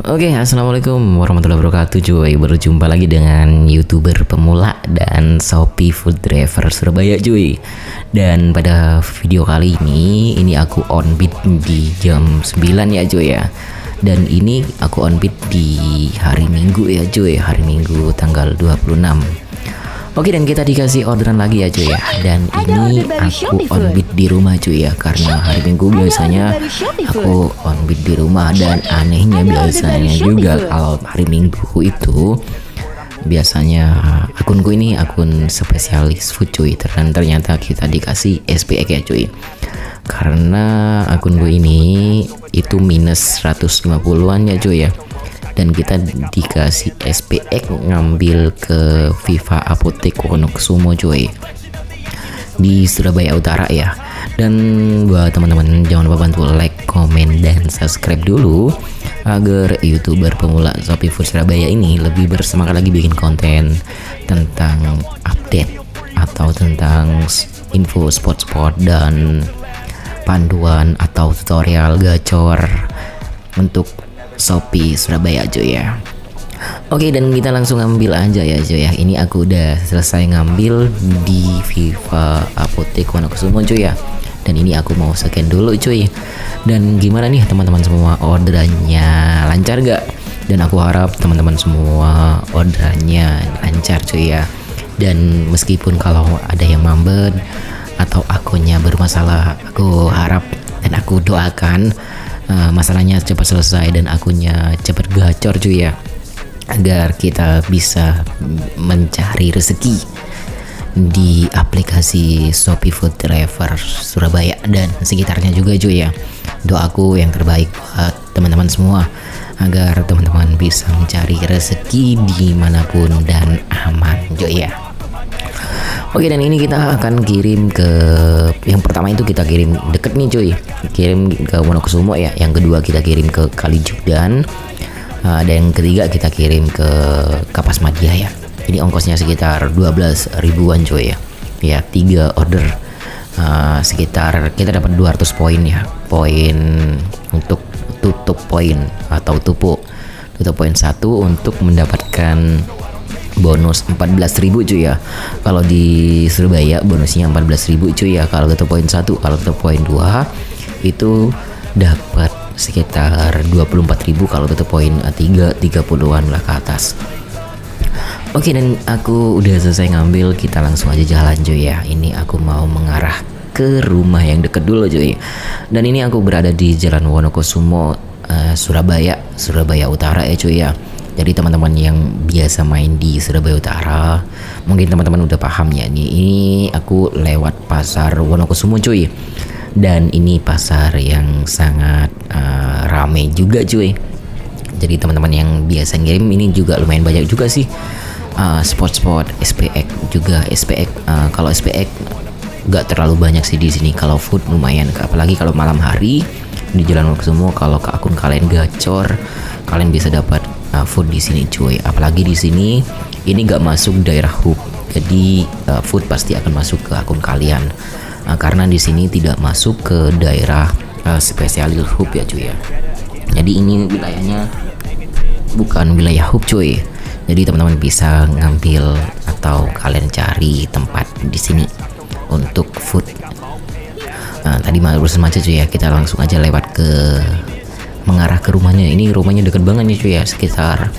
Oke, assalamualaikum warahmatullahi wabarakatuh cuy. Berjumpa lagi dengan YouTuber pemula dan Shopee Food Driver Surabaya cuy. Dan pada video kali ini aku on beat di jam 9 ya cuy ya. Dan ini aku on beat di hari Minggu ya cuy, hari Minggu tanggal 26. Oke, dan kita dikasih orderan lagi ya cuy ya. Dan ini aku on beat di rumah cuy ya, karena hari Minggu biasanya aku on beat di rumah. Dan anehnya biasanya juga kalau hari Minggu itu biasanya akunku ini akun spesialis food cuy, dan ternyata kita dikasih SPX ya cuy, karena akunku ini itu minus 150-an ya cuy ya. Dan kita dikasih SPX ngambil ke Viva Apotek Wonokusumo cuy, di Surabaya Utara ya. Dan buat teman-teman jangan lupa bantu like, komen, dan subscribe dulu agar YouTuber pemula Shopee Food Surabaya ini lebih bersemangat lagi bikin konten tentang update atau tentang info spot-spot dan panduan atau tutorial gacor untuk Shopee Surabaya cuy ya. Oke, dan kita langsung ngambil aja ya cuy ya. Ini aku udah selesai ngambil di Viva Apotek Wonokusumo cuy ya. Dan ini aku mau scan dulu cuy. Dan gimana nih teman-teman semua, orderannya lancar gak? Dan aku harap teman-teman semua orderannya lancar cuy ya. Dan meskipun kalau ada yang mambet atau akunnya bermasalah, aku harap dan aku doakan masalahnya cepat selesai dan akunnya cepat gacor cuy ya, agar kita bisa mencari rezeki di aplikasi Shopee Food Driver Surabaya dan sekitarnya juga cuy ya. Doaku yang terbaik buat teman-teman semua agar teman-teman bisa mencari rezeki dimanapun dan aman cuy ya. Oke, dan ini kita akan kirim ke yang pertama itu kita kirim deket nih cuy, kirim ke Wonokusumo ya. Yang kedua kita kirim ke Kalijugdan, dan yang ketiga kita kirim ke Kapas Madia ya. Ini ongkosnya sekitar 12 ribuan cuy ya. Ya 3 order sekitar kita dapat 200 poin ya, poin untuk tutup poin atau tutup poin 1 untuk mendapatkan bonus 14.000 cuy ya. Kalau di Surabaya bonusnya 14.000 cuy ya kalau tutup poin 1. Kalau tutup poin 2 itu dapat sekitar 24.000. Kalau tutup poin 3 30-an lah ke atas. Oke, dan aku udah selesai ngambil, kita langsung aja jalan cuy ya. Ini aku mau mengarah ke rumah yang deket dulu cuy. Dan ini aku berada di Jalan Wonokusumo, Surabaya Utara ya cuy ya. Jadi teman-teman yang biasa main di Surabaya Utara, mungkin teman-teman udah paham ya. Ini aku lewat pasar Wonokusumo cuy. Dan ini pasar yang sangat rame juga cuy. Jadi teman-teman yang biasa ngirim ini juga lumayan banyak juga sih. Spot-spot SPX juga. Kalau SPX nggak terlalu banyak sih di sini. Kalau food lumayan, apalagi kalau malam hari di Jalan Wonokusumo. Kalau ke akun kalian gacor, kalian bisa dapat food di sini cuy. Apalagi di sini ini nggak masuk daerah hub, jadi food pasti akan masuk ke akun kalian, karena di sini tidak masuk ke daerah spesialis hub ya cuy ya. Jadi ini wilayahnya bukan wilayah hub cuy. Jadi teman-teman bisa ngambil atau kalian cari tempat di sini untuk food. Tadi barusan macet cuy ya, kita langsung aja lewat ke mengarah ke rumahnya. Ini rumahnya deket banget nih cuy ya, sekitar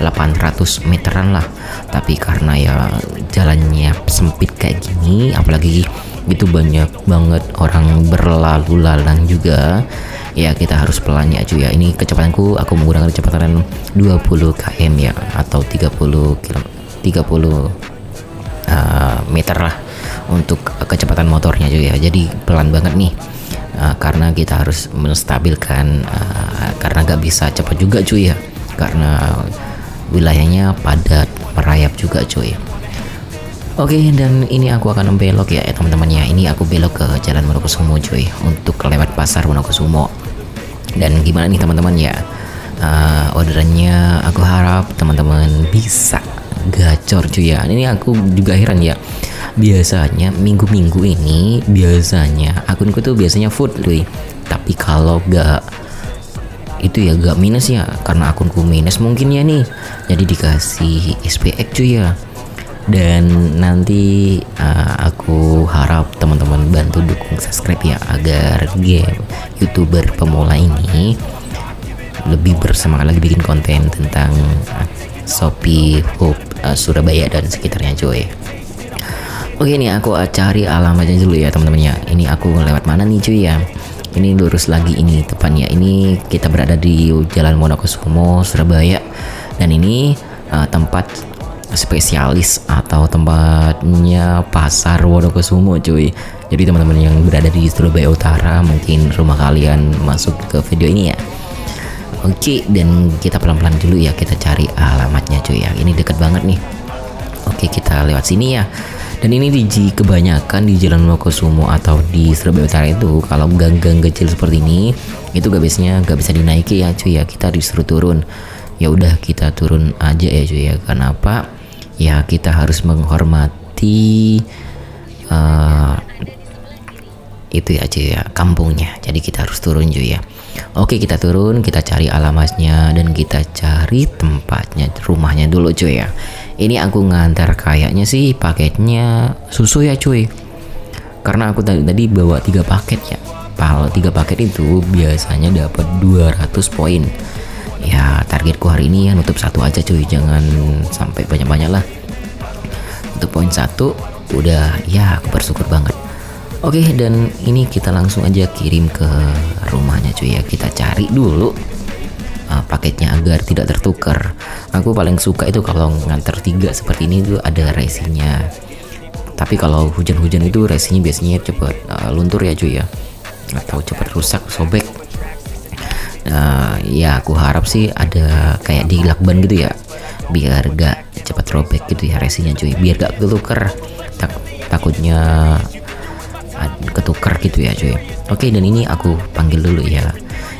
800 meteran lah. Tapi karena ya jalannya sempit kayak gini, apalagi gitu banyak banget orang berlalu lalang juga ya, kita harus pelan ya cuy ya. Ini kecepatanku, aku menggunakan kecepatan 20 km ya, atau 30 meter lah untuk kecepatan motornya cuy ya. Jadi pelan banget nih, karena kita harus menstabilkan, karena gak bisa cepat juga cuy ya, karena wilayahnya padat merayap juga cuy. Oke, dan ini aku akan belok ya teman-teman ya. Ini aku belok ke Jalan Wonokusumo cuy, untuk lewat pasar Wonokusumo. Dan gimana nih teman-teman ya, orderannya aku harap teman-teman bisa gacor cuy ya. Ini aku juga heran ya, biasanya minggu-minggu ini biasanya akunku tuh biasanya food cuy, tapi kalau gak itu ya gak minus ya, karena akunku minus mungkin ya nih, jadi dikasih SPX cuy ya. Dan nanti aku harap teman-teman bantu dukung subscribe ya, agar game YouTuber pemula ini lebih bersemangat lagi bikin konten tentang Shopee Hub Surabaya dan sekitarnya cuy. Oke nih, aku cari alamatnya dulu ya teman-teman ya. Ini aku lewat mana nih cuy ya? Ini lurus lagi, ini tepatnya ini kita berada di Jalan Wonokusumo Surabaya, dan ini tempat spesialis atau tempatnya pasar Wonokusumo cuy. Jadi teman-teman yang berada di Surabaya Utara, mungkin rumah kalian masuk ke video ini ya. Oke, dan kita pelan-pelan dulu ya, kita cari alamatnya cuy ya. Ini deket banget nih. Oke, kita lewat sini ya. Dan ini kebanyakan di Jalan Wonokusumo atau di Surabaya Utara itu, kalau gang-gang kecil seperti ini itu gak bisa dinaiki ya cuy ya. Kita disuruh turun. Ya udah, kita turun aja ya cuy ya. Kenapa? Ya kita harus menghormati itu ya cuy ya, kampungnya. Jadi kita harus turun cuy ya. Oke, kita turun, kita cari alamatnya dan kita cari tempatnya, rumahnya dulu cuy ya. Ini aku ngantar kayaknya sih paketnya susu ya cuy, karena aku tadi bawa 3 paket ya. 3 paket itu biasanya dapat 200 poin. Ya targetku hari ini ya nutup 1 aja cuy, jangan sampai banyak-banyak lah. Untuk poin 1 udah ya, aku bersyukur banget. Oke, dan ini kita langsung aja kirim ke rumahnya cuy ya. Kita cari dulu paketnya agar tidak tertukar. Aku paling suka itu kalau nganter 3 seperti ini tuh ada resinya. Tapi kalau hujan-hujan itu resinya biasanya cepet luntur ya cuy ya, atau cepet rusak, sobek. Ya aku harap sih ada kayak di lakban gitu ya, biar gak cepat robek gitu ya resinya cuy, biar gak ketuker. Takutnya ketuker gitu ya cuy. Oke, dan ini aku panggil dulu ya.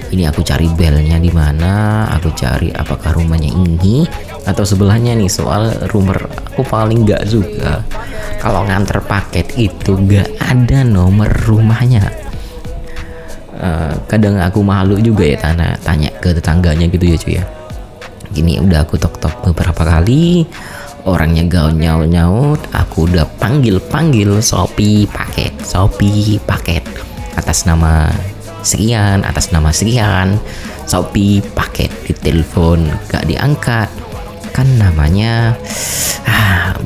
Ini aku cari belnya di mana, aku cari apakah rumahnya ini atau sebelahnya nih. Soal rumor aku paling gak suka kalau nganter paket itu gak ada nomor rumahnya. Kadang aku malu juga ya tanya ke tetangganya gitu ya cuy ya. Gini, udah aku tok-tok beberapa kali, orangnya gak nyaut, aku udah panggil Shopee paket atas nama sekian, Shopee paket, di telepon gak diangkat, kan namanya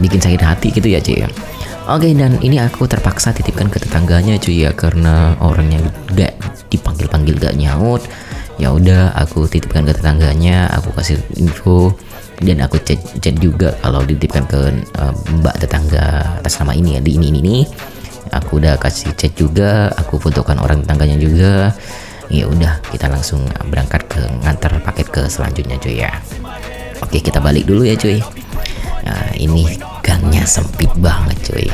bikin sakit hati gitu ya cuy ya. Oke, dan ini aku terpaksa titipkan ke tetangganya cuy ya, karena orangnya gak dipanggil gak nyaut. Ya udah, aku titipkan ke tetangganya, aku kasih info, dan aku chat juga kalau dititipkan ke mbak tetangga atas nama ini ya, di ini. Aku udah kasih chat juga, aku fotokan orang tetangganya juga. Ya udah, kita langsung berangkat ke ngantar paket ke selanjutnya cuy ya. Oke, kita balik dulu ya cuy. Nah, ini gangnya sempit banget cuy.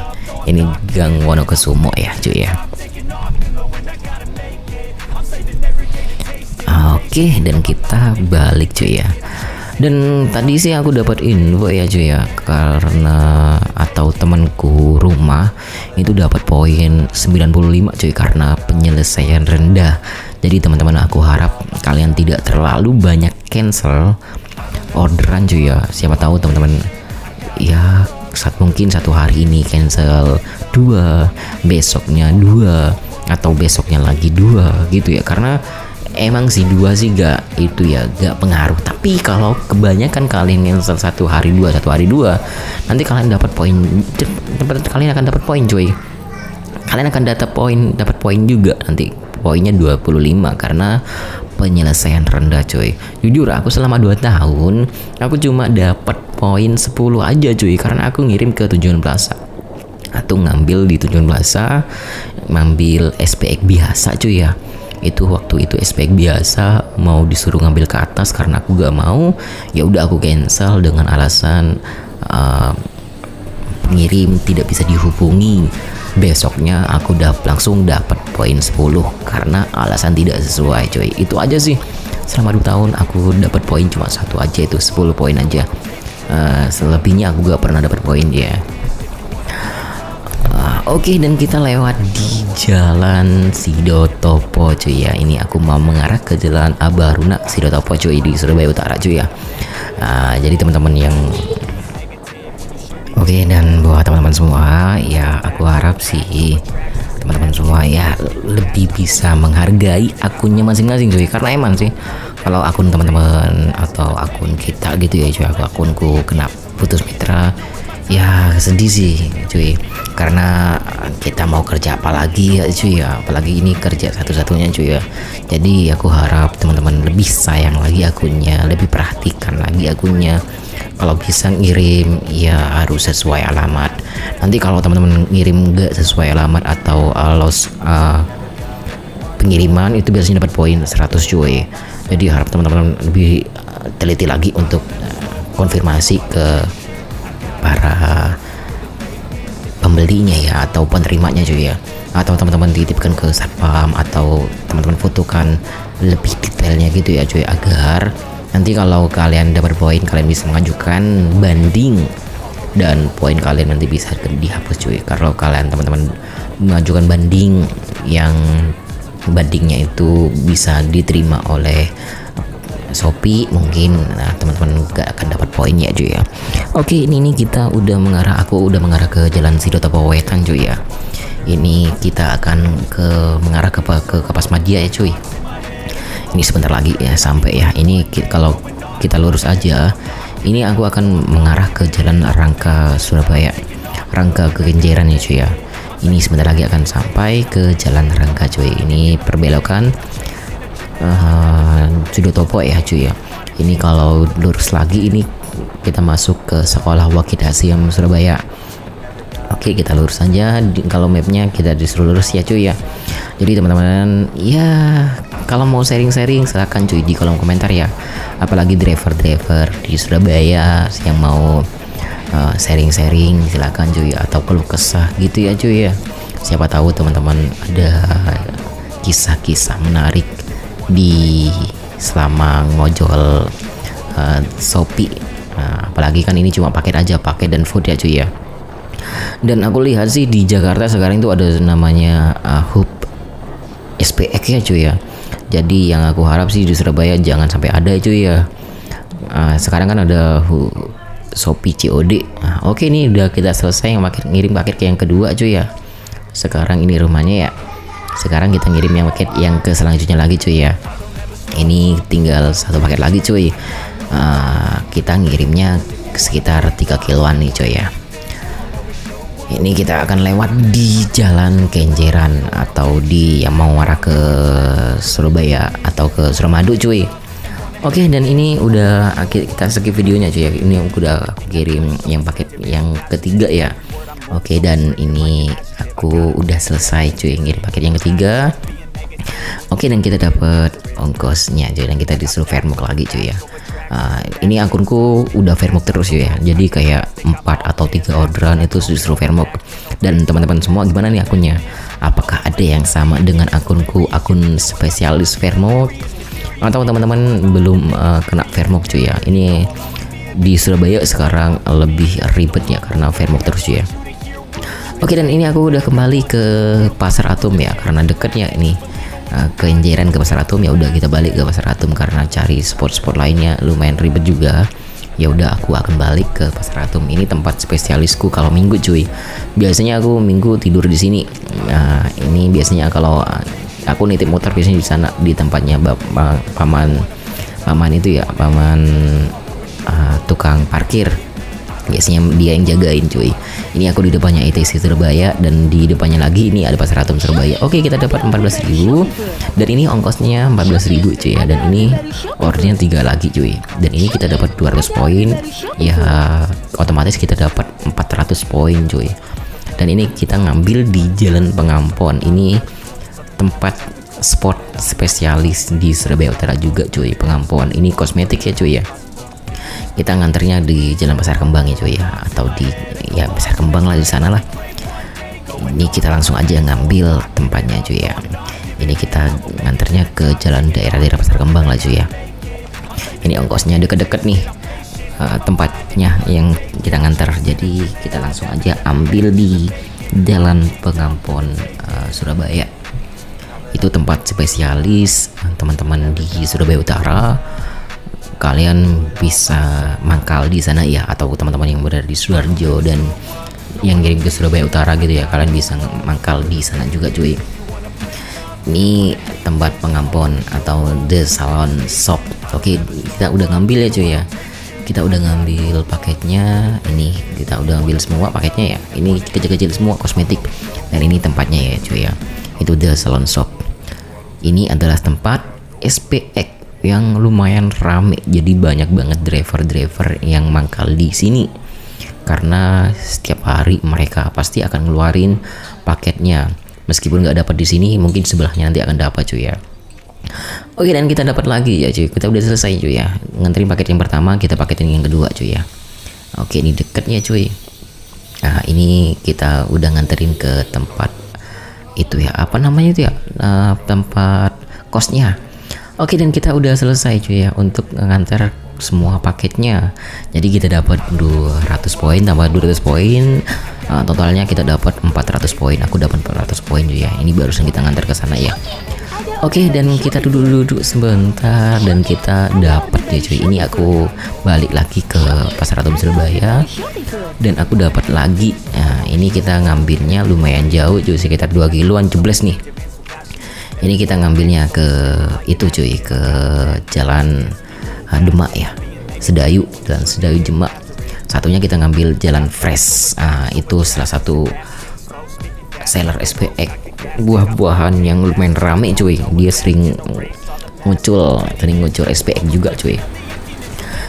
Ini gang Wonokusumo ya cuy ya. Oke, dan kita balik cuy ya. Dan tadi sih aku dapat info ya cuy ya, karena atau temanku rumah itu dapat poin 95 cuy karena penyelesaian rendah. Jadi teman-teman, aku harap kalian tidak terlalu banyak cancel orderan cuy ya. Siapa tahu teman-teman ya mungkin 1 hari ini cancel 2, besoknya 2, atau besoknya lagi 2 gitu ya. Karena emang sih 2 sih gak pengaruh, tapi kalau kebanyakan kalian cancel 1 hari 2, nanti kalian dapat poin, kalian akan dapat poin cuy. Kalian akan dapat poin juga nanti, poinnya 25 karena penyelesaian rendah cuy. Jujur aku selama 2 tahun aku cuma dapat poin 10 aja cuy, karena aku ngirim ke tujuan plaza atau ngambil di tujuan plaza, ngambil SPX biasa cuy ya. Itu waktu itu SPX biasa, mau disuruh ngambil ke atas karena aku gak mau. Ya udah, aku cancel dengan alasan pengirim tidak bisa dihubungi. Besoknya aku langsung dapat poin 10 karena alasan tidak sesuai cuy. Itu aja sih, selama 2 tahun aku dapat poin cuma 1 aja, itu 10 poin aja. Selebihnya aku gak pernah dapat poin ya. Oke, dan kita lewat di Jalan Sidotopo cuy ya. Ini aku mau mengarah ke Jalan Abaruna Sidotopo cuy di Surabaya Utara cuy ya. Jadi teman-teman yang Oke, dan buat teman-teman semua ya, aku harap sih teman-teman semua ya lebih bisa menghargai akunnya masing-masing cuy. Karena emang sih kalau akun teman-teman atau akun kita gitu ya cuy, akunku kena putus mitra, ya sedih sih cuy, karena kita mau kerja apa lagi ya cuy ya, apalagi ini kerja satu-satunya cuy ya. Jadi aku harap teman-teman lebih sayang lagi akunnya, lebih perhatikan lagi akunnya. Kalau bisa ngirim ya harus sesuai alamat. Nanti kalau teman-teman ngirim nggak sesuai alamat atau loss pengiriman, itu biasanya dapat poin 100 cuy. Jadi harap teman-teman lebih teliti lagi untuk konfirmasi ke para pembelinya ya, atau penerimanya cuy ya, atau teman-teman titipkan ke satpam, atau teman-teman fotokan lebih detailnya gitu ya cuy, agar nanti kalau kalian dapat poin kalian bisa mengajukan banding dan poin kalian nanti bisa dihapus cuy. Kalau kalian teman-teman mengajukan banding, yang bandingnya itu bisa diterima oleh Shopee mungkin, nah teman-teman gak akan dapat poinnya cuy ya. Oke, ini kita udah mengarah, aku udah mengarah ke Jalan Sidotopo Wetan cuy ya. Ini kita akan mengarah ke Kapas Madia ya cuy. Ini sebentar lagi ya sampai ya. Ini kalau kita lurus aja, ini aku akan mengarah ke Jalan Rangka Surabaya, Rangka ke Kenjeran ya cuy ya. Ini sebentar lagi akan sampai ke Jalan Rangka cuy. Ini perbelokan Sidotopo ya cuy ya. Ini kalau lurus lagi ini kita masuk ke Sekolah Wakid Hasyam Surabaya. Oke, kita lurus saja. Kalau mapnya kita disuruh lurus ya cuy ya. Jadi teman-teman ya, kalau mau sharing-sharing silahkan cuy di kolom komentar ya. Apalagi driver-driver di Surabaya yang mau sharing-sharing silahkan cuy, atau keluh kesah gitu ya cuy ya. Siapa tahu teman-teman ada kisah-kisah menarik di selama ngojol Shopee. Apalagi kan ini cuma paket aja, paket dan food ya cuy ya. Dan aku lihat sih di Jakarta sekarang itu ada namanya hub SPX ya cuy ya. Jadi yang aku harap sih di Surabaya jangan sampai ada cuy ya. Sekarang kan ada Shopee COD. Oke, ini udah kita selesai ngirim paket ke yang kedua cuy ya. Sekarang ini rumahnya ya. Sekarang kita ngirim yang paket yang ke selanjutnya lagi cuy ya. Ini tinggal satu paket lagi cuy. Kita ngirimnya sekitar 3 kiloan nih cuy ya. Ini kita akan lewat di Jalan Kenjeran, atau di yang mau arah ke Surabaya atau ke Suramadu cuy. Oke, dan ini udah kita skip videonya cuy ya. Ini udah aku kirim yang paket yang ketiga ya. Oke, dan ini aku udah selesai cuy ngirim paket yang ketiga. Oke, dan kita dapat ongkosnya cuy, dan kita disuruh vermuk lagi cuy ya. Ini akunku udah vermuk terus ya, jadi kayak 4 atau 3 orderan itu disuruh vermuk. Dan teman-teman semua gimana nih akunnya? Apakah ada yang sama dengan akunku, akun spesialis vermuk, atau teman-teman belum kena vermuk cuy ya? Ini di Surabaya sekarang lebih ribet ya karena vermuk terus cuy ya. Oke, dan ini aku udah kembali ke Pasar Atom ya, karena deketnya ini Kenjeran ke Pasar Atom. Ya udah kita balik ke Pasar Atom karena cari spot-spot lainnya lumayan ribet juga. Ya udah aku akan balik ke Pasar Atom. Ini tempat spesialisku kalau minggu cuy. Biasanya aku minggu tidur di sini. Ini biasanya kalau aku nitip motor biasanya di sana, di tempatnya paman itu ya, paman tukang parkir. Biasanya dia yang jagain cuy. Ini aku di depannya ITC Surabaya, dan di depannya lagi ini ada Pasar Atom Surabaya. Oke, kita dapat 14.000, dan ini ongkosnya 14.000 cuy ya. Dan ini ordernya 3 lagi cuy. Dan ini kita dapat 200 poin. Ya otomatis kita dapat 400 poin cuy. Dan ini kita ngambil di Jalan Pengampon. Ini tempat spot spesialis di Surabaya Utara juga cuy, Pengampon. Ini kosmetik ya cuy ya. Kita nganternya di Jalan Pasar Kembang ya cuy ya, atau di ya Pasar Kembang lah, di sana lah. Ini kita langsung aja ngambil tempatnya cuy ya. Ini kita nganternya ke jalan daerah Pasar Kembang lah cuy ya. Ini ongkosnya deket-deket nih tempatnya yang kita nganter. Jadi kita langsung aja ambil di Jalan Pengampon Surabaya. Itu tempat spesialis teman-teman di Surabaya Utara. Kalian bisa mangkal di sana ya, atau teman-teman yang berada di Sidoarjo dan yang kirim ke Surabaya Utara gitu ya, kalian bisa mangkal di sana juga cuy. Ini tempat pengampon atau The Salon Shop. Oke, kita udah ngambil ya cuy ya. Kita udah ngambil paketnya. Ini kita udah ngambil semua paketnya ya. Ini kecil-kecil semua kosmetik. Dan ini tempatnya ya cuy ya. Itu The Salon Shop. Ini adalah tempat SPX yang lumayan rame. Jadi banyak banget driver-driver yang mangkal di sini. Karena setiap hari mereka pasti akan ngeluarin paketnya. Meskipun nggak dapat di sini, mungkin sebelahnya nanti akan dapat cuy ya. Oke, dan kita dapat lagi ya cuy. Kita udah selesai cuy ya. Nganterin paket yang pertama, kita paketin yang kedua cuy ya. Oke, ini deketnya cuy. Nah, ini kita udah nganterin ke tempat itu ya. Apa namanya itu ya? Tempat kosnya. Oke, dan kita udah selesai cuy ya untuk nganter semua paketnya. Jadi kita dapat 200 poin tambah 200 poin. Totalnya kita dapat 400 poin. Aku dapat 400 poin juga ya. Ini barusan kita ngantar ke sana ya. Oke, dan kita duduk sebentar dan kita dapat ya cuy. Ini aku balik lagi ke Pasar Atom Surabaya dan aku dapat lagi. Nah, ini kita ngambilnya lumayan jauh cuy, sekitar 2 kiloan jebles nih. Ini kita ngambilnya ke itu cuy, ke Jalan Demak ya. Sedayu, Jalan Sedayu Demak. Satunya kita ngambil Jalan Fresh. Itu salah satu seller SPX, buah-buahan yang lumayan rame cuy. Dia sering muncul SPX juga cuy.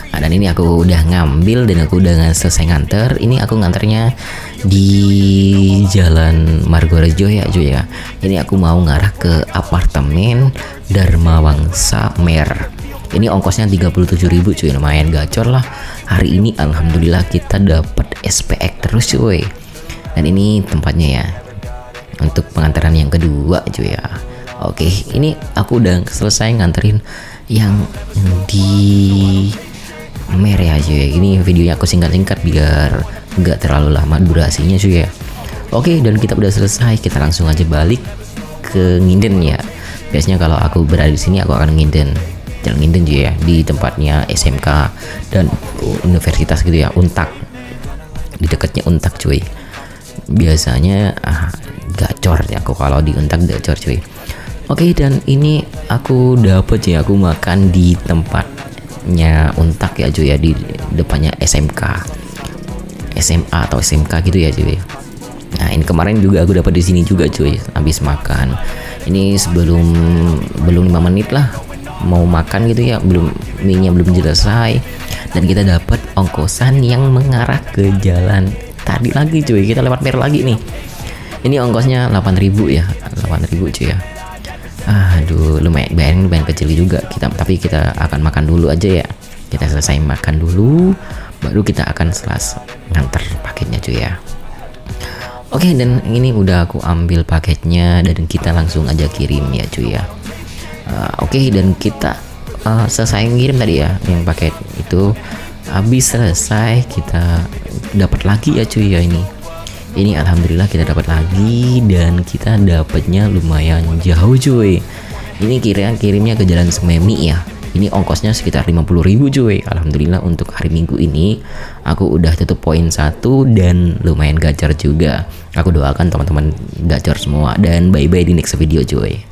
Nah, dan ini aku udah ngambil dan aku udah selesai nganter. Ini aku nganternya di Jalan Margorejo ya cuy ya. Ini aku mau ngarah ke apartemen Dharma Wangsa Mer. Ini ongkosnya 37.000 cuy, lumayan gacor lah. Hari ini alhamdulillah kita dapat SPX terus cuy. Dan ini tempatnya ya. Untuk pengantaran yang kedua cuy ya. Oke, ini aku udah selesai nganterin yang di Mer ya cuy. Ini videonya aku singkat-singkat biar nggak terlalu lama durasinya cuy ya. Oke, dan kita udah selesai. Kita langsung aja balik ke Nginden ya. Biasanya kalau aku berada di sini aku akan Nginden. Jalan Nginden juga ya, di tempatnya SMK dan universitas gitu ya, Untak, di dekatnya Untak cuy. Biasanya gacor ya aku kalau di Untak, gacor cuy. Oke, dan ini aku dapet ya, aku makan di tempatnya Untak ya cuy ya, di depannya SMK, SMA atau SMK gitu ya cuy. Nah, ini kemarin juga aku dapat di sini juga cuy, habis makan. Ini sebelum 5 menit lah mau makan gitu ya, mie-nya belum selesai dan kita dapat ongkosan yang mengarah ke jalan tadi lagi cuy. Kita lewat Mer lagi nih. Ini ongkosnya 8.000 ya, 8.000 cuy ya. Aduh, lumayan kecil juga. Tapi kita akan makan dulu aja ya. Kita selesai makan dulu, baru kita akan nganter paketnya cuy ya. Oke, dan ini udah aku ambil paketnya dan kita langsung aja kirim ya cuy ya. Oke, dan kita selesai ngirim tadi ya yang paket itu. Habis selesai kita dapat lagi ya cuy ya. Ini alhamdulillah kita dapat lagi dan kita dapatnya lumayan jauh cuy. Ini kirimnya ke Jalan Sememi ya. Ini ongkosnya sekitar 50.000 cuy. Alhamdulillah untuk hari Minggu ini aku udah tutup poin 1 dan lumayan gacor juga. Aku doakan teman-teman gacor semua dan bye bye di next video cuy.